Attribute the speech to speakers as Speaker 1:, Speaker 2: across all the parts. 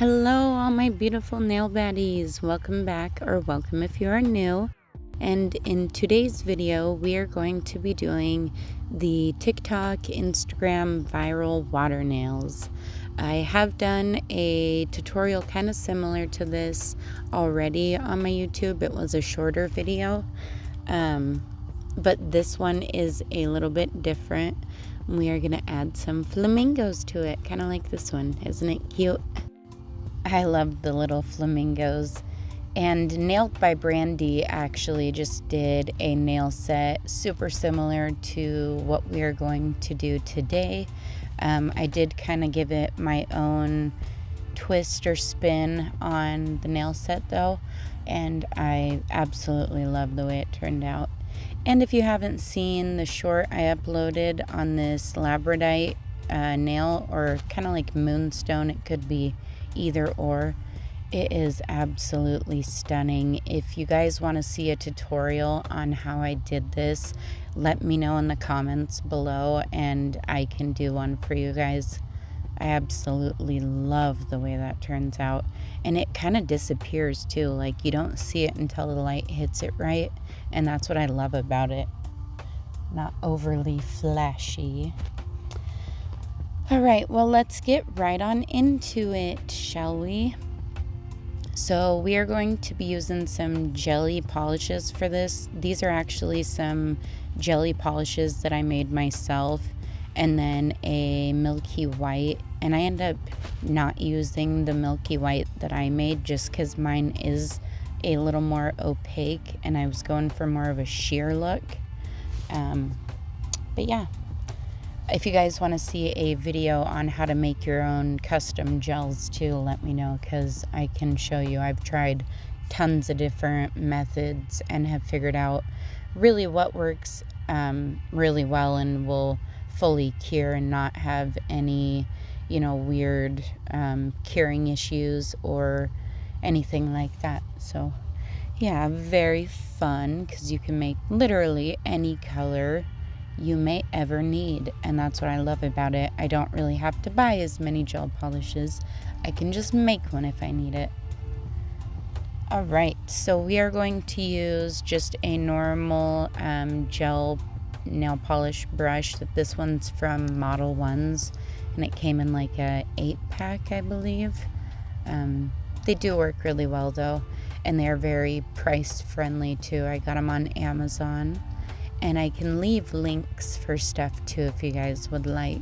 Speaker 1: Hello, all my beautiful nail baddies. Welcome back, or welcome if you are new. And in today's video, we are going to be doing the TikTok, Instagram viral water nails. I have done a tutorial kind of similar to this already on my YouTube. It was a shorter video, but this one is a little bit different. We are going to add some flamingos to it, kind of like this one. Isn't it cute? I love the little flamingos. And Nailed by Brandy actually just did a nail set super similar to what we are going to do today. I did kind of give it my own twist or spin on the nail set though, and I absolutely love the way it turned out. And if you haven't seen the short I uploaded on this labradorite nail, or kind of like moonstone, it could be either or, it is absolutely stunning. If you guys want to see a tutorial on how I did this, let me know in the comments below and I can do one for you guys. I absolutely love the way that turns out, and it kind of disappears too. Like, you don't see it until the light hits it right, and that's what I love about it. Not overly flashy. Alright, well, let's get right on into it, shall we? So we are going to be using some jelly polishes for this. These are actually some jelly polishes that I made myself, and then a milky white. And I end up not using the milky white that I made just because mine is a little more opaque and I was going for more of a sheer look. But yeah. If you guys want to see a video on how to make your own custom gels too, let me know, because I can show you. I've tried tons of different methods and have figured out really what works really well and will fully cure and not have any, weird curing issues or anything like that. So yeah, very fun, because you can make literally any color you may ever need, and that's what I love about it. I don't really have to buy as many gel polishes. I can just make one if I need it. Alright, so we are going to use just a normal gel nail polish brush. This one's from Model Ones, and it came in like a 8-pack, I believe. They do work really well though, and they're very price friendly too. I got them on Amazon. And I can leave links for stuff too if you guys would like.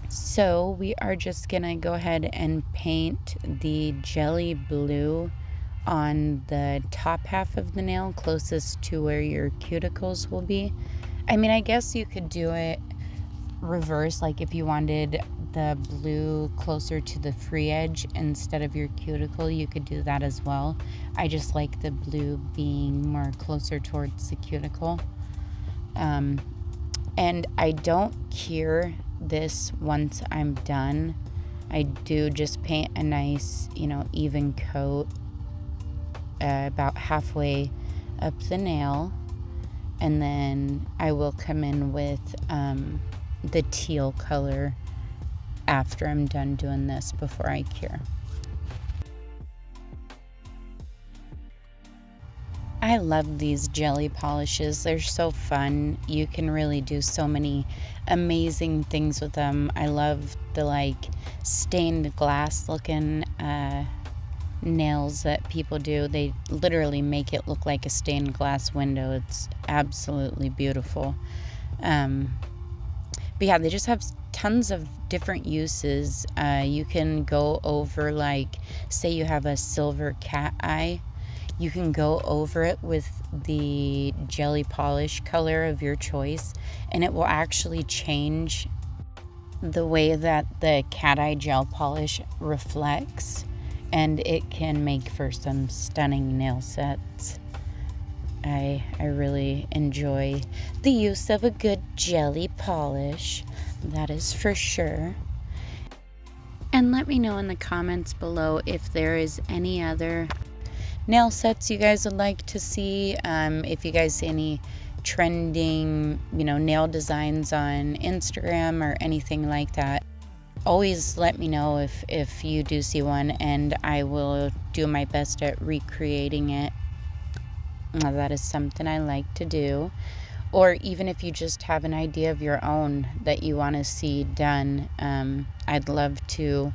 Speaker 1: So we are just gonna go ahead and paint the jelly blue on the top half of the nail, closest to where your cuticles will be. I mean, I guess you could do it reverse, like if you wanted the blue closer to the free edge instead of your cuticle, you could do that as well. I just like the blue being more closer towards the cuticle. And I don't cure this once I'm done. I do just paint a nice, even coat about halfway up the nail, and then I will come in with the teal color after I'm done doing this, before I cure. I love these jelly polishes. They're so fun. You can really do so many amazing things with them. I love the stained glass looking nails that people do. They literally make it look like a stained glass window. It's absolutely beautiful. But yeah, they just have tons of different uses. You can go over, say you have a silver cat eye, you can go over it with the jelly polish color of your choice, and it will actually change the way that the cat eye gel polish reflects, and it can make for some stunning nail sets. I really enjoy the use of a good jelly polish, that is for sure. And let me know in the comments below if there is any other nail sets you guys would like to see. If you guys see any trending, nail designs on Instagram or anything like that. always let me know if you do see one, and I will do my best at recreating it. That is something I like to do. Or even if you just have an idea of your own that you want to see done, I'd love to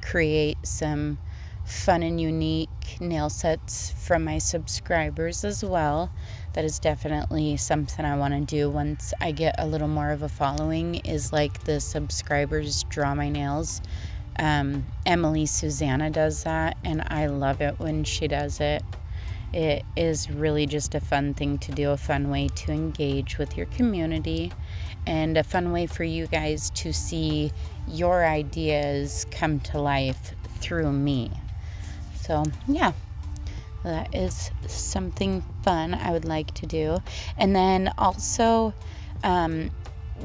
Speaker 1: create some fun and unique nail sets from my subscribers as well. That is definitely something I want to do once I get a little more of a following, is like the subscribers draw my nails. Emily Susanna does that, and I love it when she does it. It is really just a fun thing to do, a fun way to engage with your community, and a fun way for you guys to see your ideas come to life through me. So yeah, that is something fun I would like to do. And then also,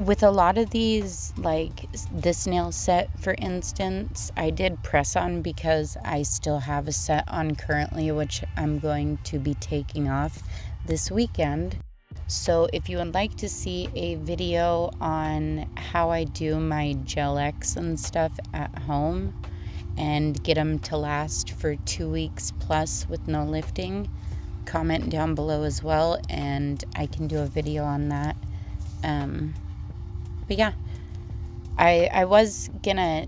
Speaker 1: with a lot of these, like this nail set, for instance, I did press on because I still have a set on currently, which I'm going to be taking off this weekend. So if you would like to see a video on how I do my gel X and stuff at home and get them to last for 2 weeks plus with no lifting, comment down below as well, and I can do a video on that. But yeah, I was gonna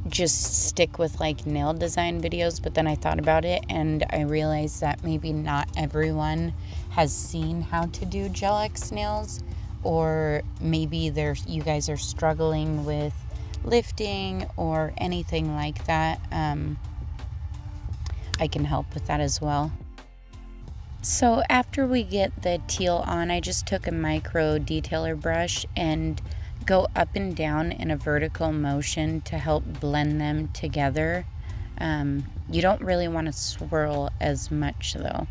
Speaker 1: just stick with like nail design videos, but then I thought about it and I realized that maybe not everyone has seen how to do gel X nails, or maybe you guys are struggling with lifting or anything like that. I can help with that as well. So after we get the teal on, I just took a micro detailer brush and go up and down in a vertical motion to help blend them together. You don't really want to swirl as much though.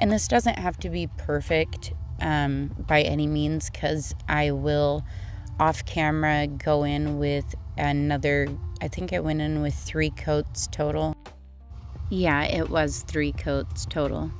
Speaker 1: And this doesn't have to be perfect by any means, because I will off camera go in with another, I think I went in with 3 coats total. Yeah, it was 3 coats total.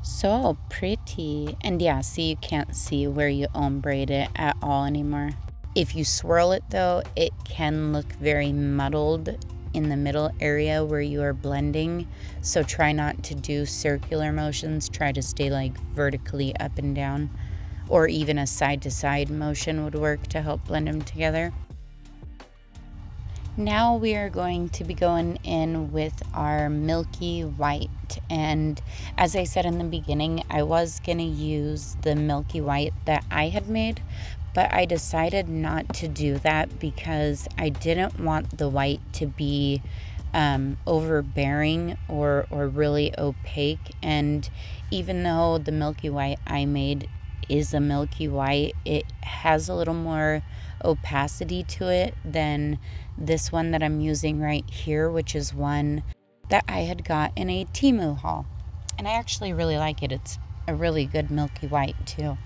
Speaker 1: So pretty. And yeah, see, you can't see where you ombre it at all anymore. If you swirl it though, it can look very muddled in the middle area where you are blending. So try not to do circular motions. Try to stay like vertically up and down, or even a side to side motion would work to help blend them together. Now we are going to be going in with our milky white, and as I said in the beginning, I was going to use the milky white that I had made, but I decided not to do that because I didn't want the white to be overbearing or really opaque. And even though the milky white I made is a milky white, it has a little more opacity to it than this one that I'm using right here, which is one that I had got in a Temu haul, and I actually really like it. It's a really good milky white too.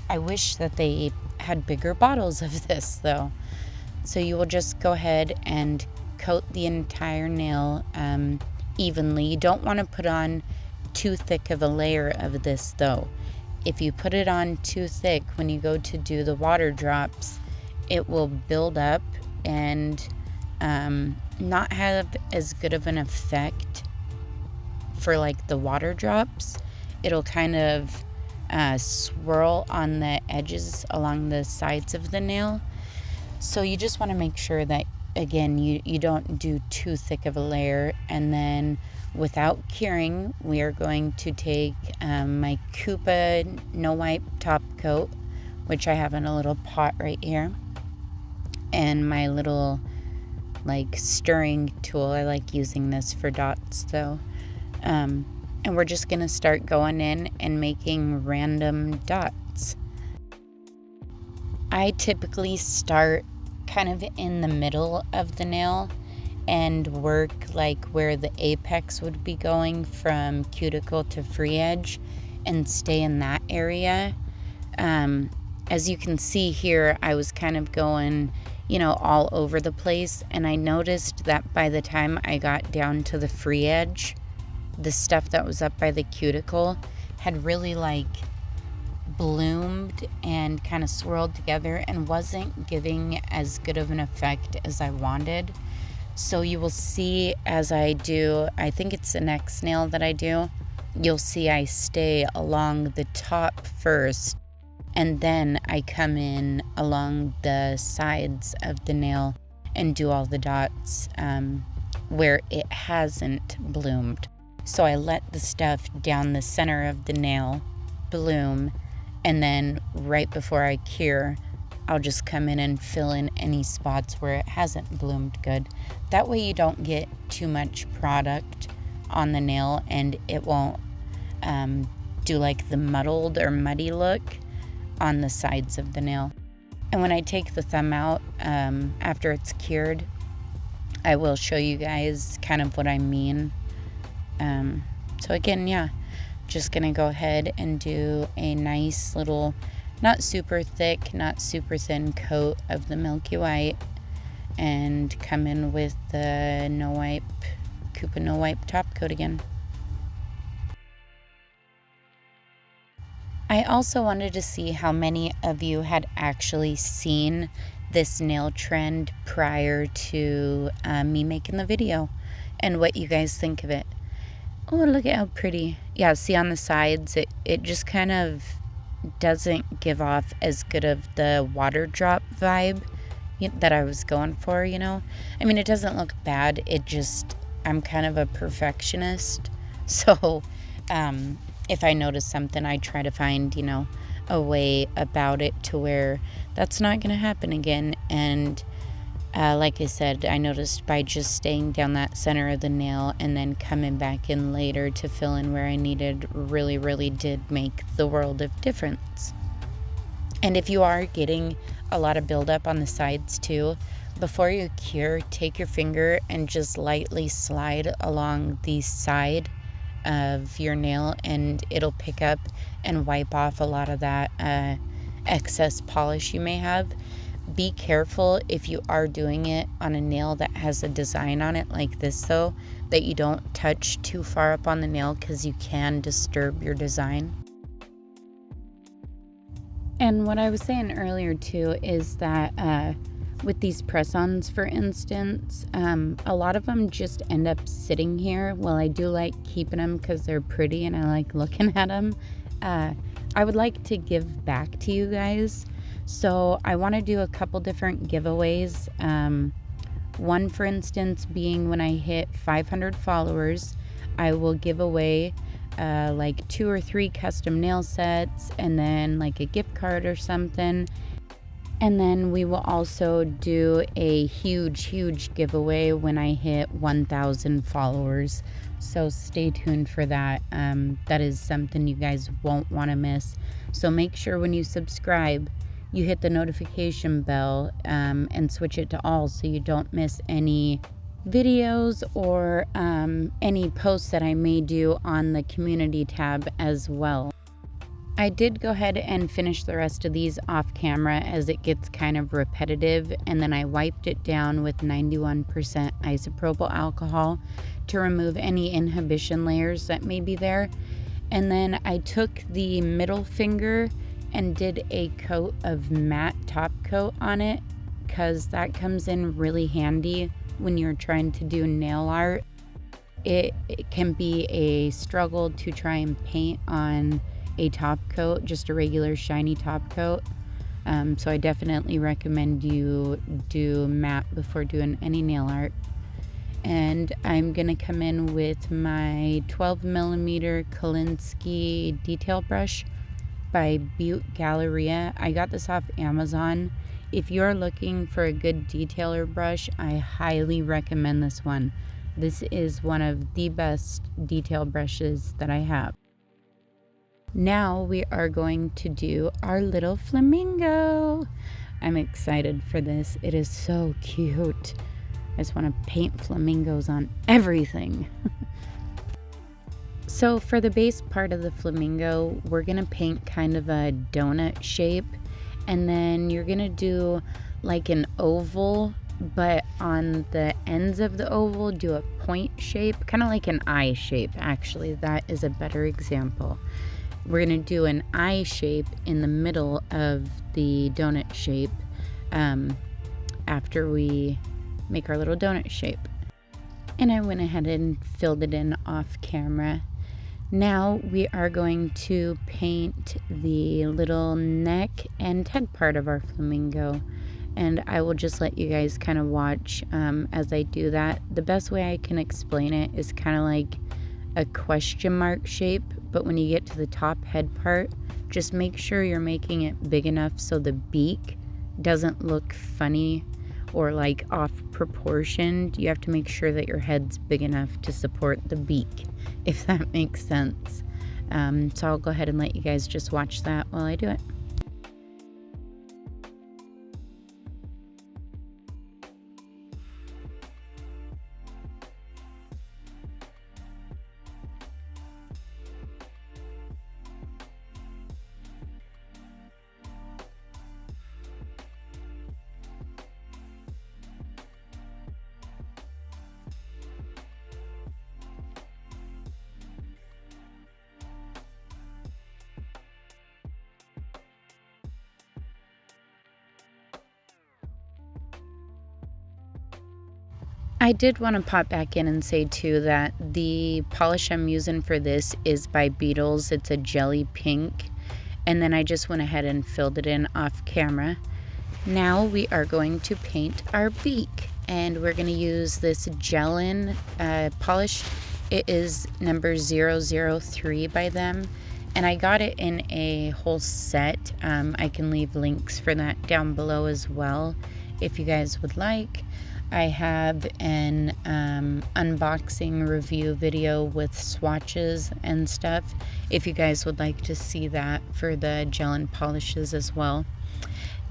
Speaker 1: I wish that they had bigger bottles of this though. So you will just go ahead and coat the entire nail evenly. You don't want to put on too thick of a layer of this though. If you put it on too thick, when you go to do the water drops, it will build up and not have as good of an effect for like the water drops. It'll kind of swirl on the edges along the sides of the nail. So you just want to make sure that, again, you don't do too thick of a layer. And then without curing, we are going to take my Koopa No Wipe top coat, which I have in a little pot right here, and my little like stirring tool. I like using this for dots though. And we're just gonna start going in and making random dots. I typically start kind of in the middle of the nail and work like where the apex would be going from cuticle to free edge and stay in that area. As you can see here, I was kind of going, all over the place, and I noticed that by the time I got down to the free edge, the stuff that was up by the cuticle had really like bloomed and kind of swirled together and wasn't giving as good of an effect as I wanted. So you will see as I do, I think it's the next nail that I do, you'll see I stay along the top first, and then I come in along the sides of the nail and do all the dots where it hasn't bloomed. So I let the stuff down the center of the nail bloom, and then right before I cure, I'll just come in and fill in any spots where it hasn't bloomed good. That way you don't get too much product on the nail and it won't do like the muddled or muddy look on the sides of the nail. And when I take the thumb out after it's cured, I will show you guys kind of what I mean. So again, yeah, just gonna go ahead and do a nice little, not super thick, not super thin coat of the Milky White, and come in with the No Wipe, Koopa No Wipe top coat again. I also wanted to see how many of you had actually seen this nail trend prior to me making the video, and what you guys think of it. Oh, look at how pretty. Yeah, see on the sides, it just kind of doesn't give off as good of the water drop vibe that I was going for, you know? I mean, it doesn't look bad. It just, I'm kind of a perfectionist. So if I notice something, I try to find, you know, a way about it to where that's not going to happen again. And like I said, I noticed by just staying down that center of the nail and then coming back in later to fill in where I needed really did make the world of difference. And if you are getting a lot of buildup on the sides too, before you cure, take your finger and just lightly slide along the side of your nail, and it'll pick up and wipe off a lot of that excess polish you may have. Be careful if you are doing it on a nail that has a design on it like this though, that you don't touch too far up on the nail because you can disturb your design. And what I was saying earlier too is that with these press-ons, for instance, a lot of them just end up sitting here. Well, I do like keeping them because they're pretty and I like looking at them. I would like to give back to you guys. So I want to do a couple different giveaways. One, for instance, being when I hit 500 followers, I will give away like 2 or 3 custom nail sets and then like a gift card or something. And then we will also do a huge giveaway when I hit 1,000 followers. So stay tuned for that. That is something you guys won't want to miss. So make sure when you subscribe, you hit the notification bell and switch it to all so you don't miss any videos or any posts that I may do on the community tab as well. I did go ahead and finish the rest of these off camera as it gets kind of repetitive, and then I wiped it down with 91% isopropyl alcohol to remove any inhibition layers that may be there. And then I took the middle finger and did a coat of matte top coat on it because that comes in really handy when you're trying to do nail art. It can be a struggle to try and paint on a top coat, just a regular shiny top coat. So I definitely recommend you do matte before doing any nail art. And I'm gonna come in with my 12mm Kolinsky detail brush by Butte Galleria. I got this off Amazon. If you're looking for a good detailer brush, I highly recommend this one. This is one of the best detail brushes that I have. Now we are going to do our little flamingo. I'm excited for this. It is so cute. I just want to paint flamingos on everything. So for the base part of the flamingo, we're going to paint kind of a donut shape. And then you're going to do like an oval, but on the ends of the oval, do a point shape, kind of like an eye shape, actually. That is a better example. we're going to do an eye shape in the middle of the donut shape after we make our little donut shape. And I went ahead and filled it in off camera. Now we are going to paint the little neck and head part of our flamingo. And I will just let you guys kind of watch as I do that. The best way I can explain it is kind of like a question mark shape, but when you get to the top head part, just make sure you're making it big enough so the beak doesn't look funny or like off proportioned. You have to make sure that your head's big enough to support the beak, if that makes sense. So I'll go ahead and let you guys just watch that while I do it. I did want to pop back in and say too that the polish I'm using for this is by Beetles. It's a jelly pink, and then I just went ahead and filled it in off camera. Now we are going to paint our beak, and we're going to use this Gelin polish. It is number 003 by them, and I got it in a whole set. I can leave links for that down below as well if you guys would like. I have an unboxing review video with swatches and stuff if you guys would like to see that for the Gelin polishes as well.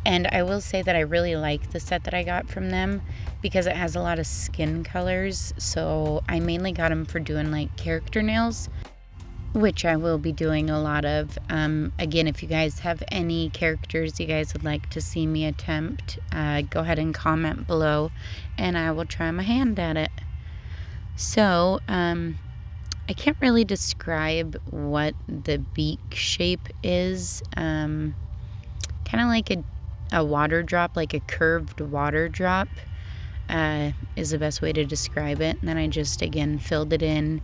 Speaker 1: And I will say that I really like the set that I got from them because it has a lot of skin colors, so I mainly got them for doing like character nails, which I will be doing a lot of. Again, if you guys have any characters you guys would like to see me attempt, go ahead and comment below and I will try my hand at it. So I can't really describe what the beak shape is. Kind of like a water drop, like a curved water drop is the best way to describe it. And then I just again filled it in,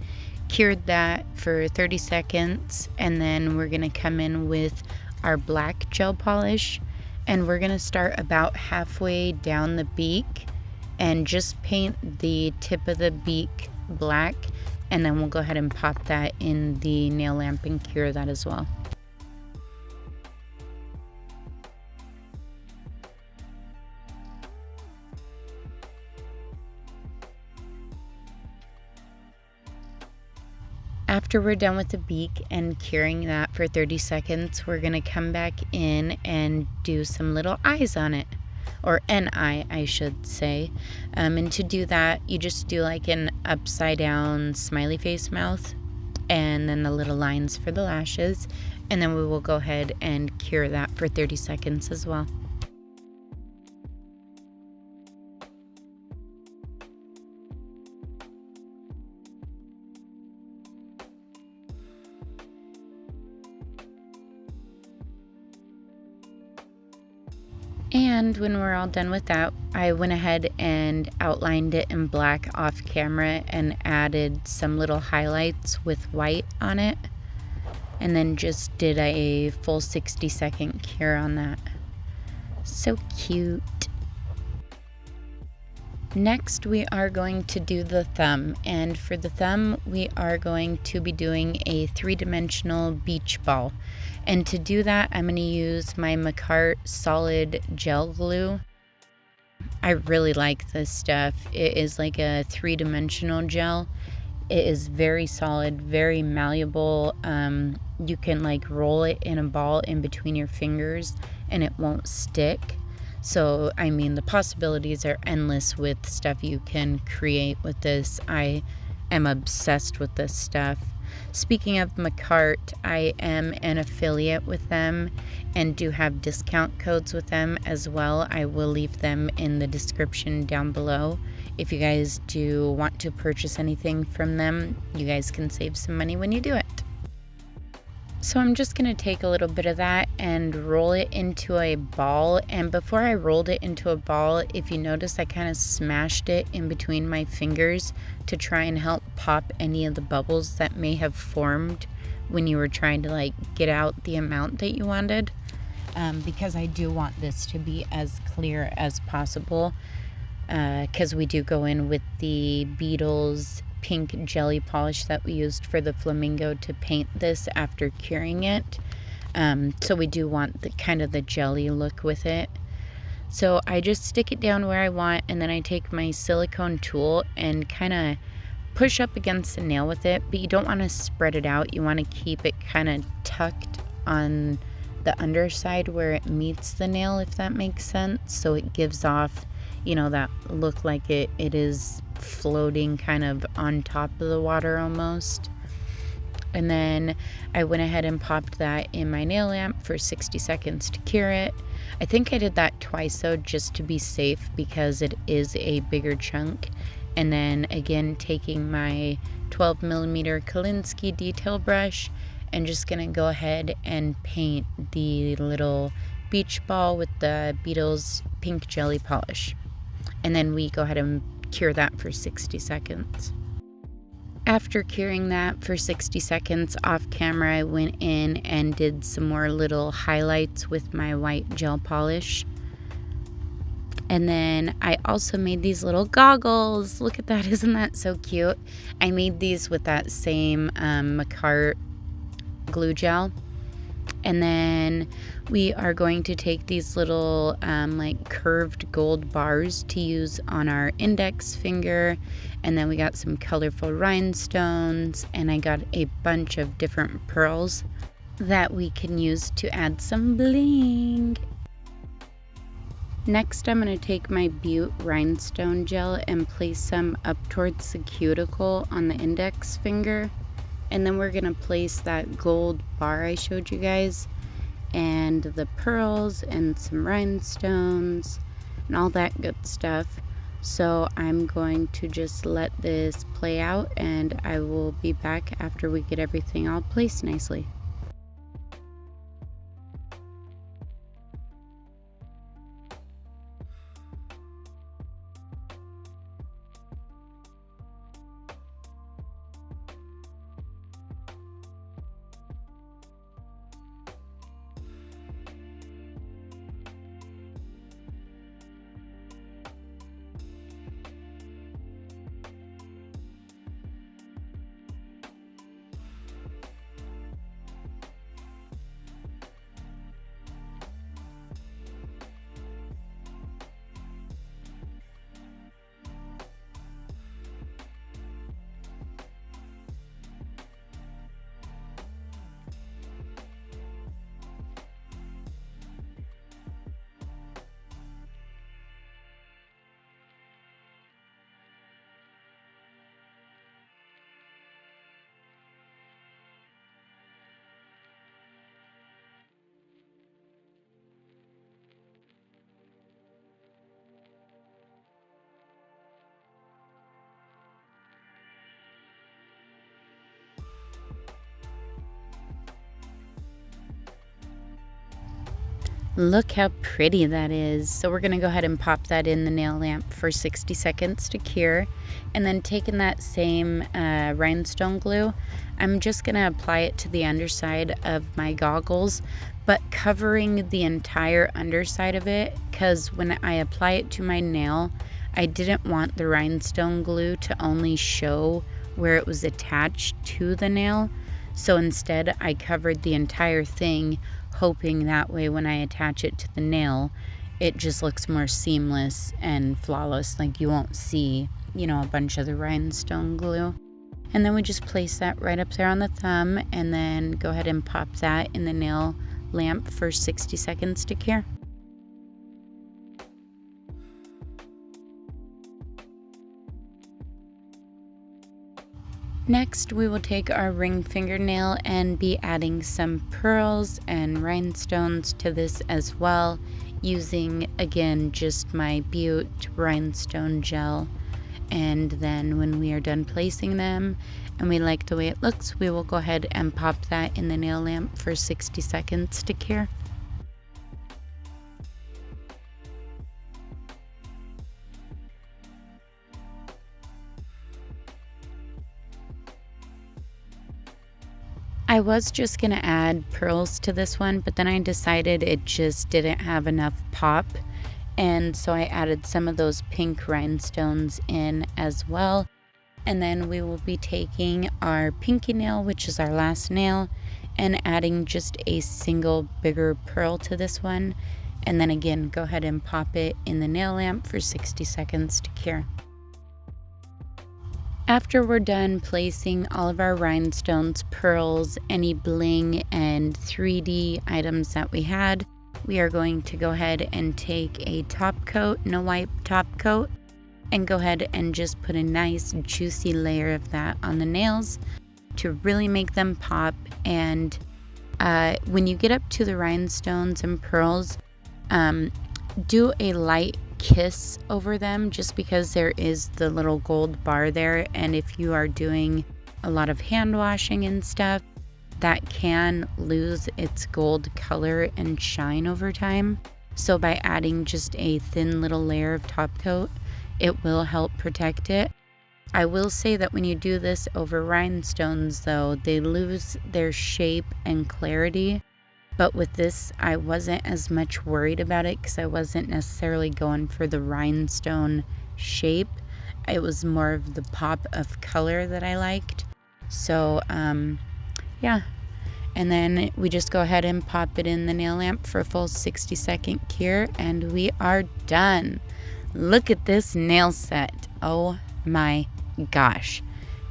Speaker 1: cured that for 30 seconds, and then we're gonna come in with our black gel polish, and we're gonna start about halfway down the beak and just paint the tip of the beak black, and then we'll go ahead and pop that in the nail lamp and cure that as well. After we're done with the beak and curing that for 30 seconds, we're gonna come back in and do some little eyes on it, or an eye, I should say. And to do that, you just do like an upside down smiley face mouth, and then the little lines for the lashes, and then we will go ahead and cure that for 30 seconds as well. And when we're all done with that, I went ahead and outlined it in black off camera and added some little highlights with white on it, and then just did a full 60-second cure on that. So cute. Next, we are going to do the thumb, and for the thumb, we are going to be doing a 3-dimensional beach ball. And to do that, I'm going to use my MAKARTT solid gel glue. I really like this stuff. It is like a 3-dimensional gel. It is very solid, very malleable. You can like roll it in a ball in between your fingers and it won't stick. So, I mean, the possibilities are endless with stuff you can create with this. I am obsessed with this stuff. Speaking of MAKARTT, I am an affiliate with them and do have discount codes with them as well. I will leave them in the description down below. If you guys do want to purchase anything from them, you guys can save some money when you do it. So I'm just going to take a little bit of that and roll it into a ball. And before I rolled it into a ball, if you notice, I kind of smashed it in between my fingers to try and help pop any of the bubbles that may have formed when you were trying to like get out the amount that you wanted. Because I do want this to be as clear as possible, because we do go in with the Beetles pink jelly polish that we used for the flamingo to paint this after curing it. So we do want the kind of the jelly look with it. So I just stick it down where I want, and then I take my silicone tool and kind of push up against the nail with it, but you don't want to spread it out. You want to keep it kind of tucked on the underside where it meets the nail, if that makes sense. So it gives off, you know, that look like it is floating kind of on top of the water almost. And then I went ahead and popped that in my nail lamp for 60 seconds to cure it. I think I did that twice though, just to be safe, because it is a bigger chunk. And then again, taking my 12mm Kolinsky detail brush and just gonna go ahead and paint the little beach ball with the Beetles pink jelly polish. And then we go ahead and cure that for 60 seconds. After curing that for 60 seconds off camera, I went in and did some more little highlights with my white gel polish. And then I also made these little goggles. Look at that, isn't that so cute? I made these with that same MAKARTT glue gel. And then we are going to take these little like curved gold bars to use on our index finger. And then we got some colorful rhinestones, and I got a bunch of different pearls that we can use to add some bling. Next, I'm going to take my Butte rhinestone gel and place some up towards the cuticle on the index finger. And then we're going to place that gold bar I showed you guys, and the pearls and some rhinestones and all that good stuff. So I'm going to just let this play out, and I will be back after we get everything all placed nicely. Look how pretty that is. So we're gonna go ahead and pop that in the nail lamp for 60 seconds to cure. And then taking that same rhinestone glue, I'm just gonna apply it to the underside of my goggles, but covering the entire underside of it, because when I apply it to my nail, I didn't want the rhinestone glue to only show where it was attached to the nail. So instead I covered the entire thing, hoping that way when I attach it to the nail, it just looks more seamless and flawless, like you won't see, you know, a bunch of the rhinestone glue. And then we just place that right up there on the thumb, and then go ahead and pop that in the nail lamp for 60 seconds to cure. Next, we will take our ring fingernail and be adding some pearls and rhinestones to this as well, using, again, just my Butte rhinestone gel. and then when we are done placing them and we like the way it looks, we will go ahead and pop that in the nail lamp for 60 seconds to cure. I was just gonna add pearls to this one, but then I decided it just didn't have enough pop, and so I added some of those pink rhinestones in as well. And then we will be taking our pinky nail, which is our last nail, and adding just a single bigger pearl to this one, and then again go ahead and pop it in the nail lamp for 60 seconds to cure. After we're done placing all of our rhinestones, pearls, any bling, and 3D items that we had, we are going to go ahead and take a top coat, no wipe top coat, and go ahead and just put a nice juicy layer of that on the nails to really make them pop. And when you get up to the rhinestones and pearls, do a light kiss over them, just because there is the little gold bar there, and if you are doing a lot of hand washing and stuff, that can lose its gold color and shine over time. So by adding just a thin little layer of top coat, it will help protect it. I will say that when you do this over rhinestones though, they lose their shape and clarity. But with this, I wasn't as much worried about it because I wasn't necessarily going for the rhinestone shape. It was more of the pop of color that I liked. So, yeah. And then we just go ahead and pop it in the nail lamp for a full 60-second cure, and we are done. Look at this nail set. Oh my gosh.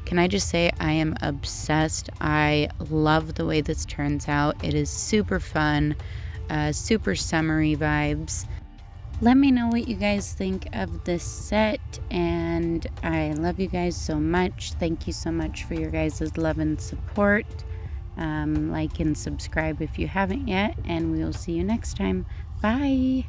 Speaker 1: Can I just say I am obsessed. I love the way this turns out. It is super fun, super summery vibes. Let me know what you guys think of this set, and I love you guys so much. Thank you so much for your guys' love and support. Like and subscribe if you haven't yet, and we will see you next time. Bye!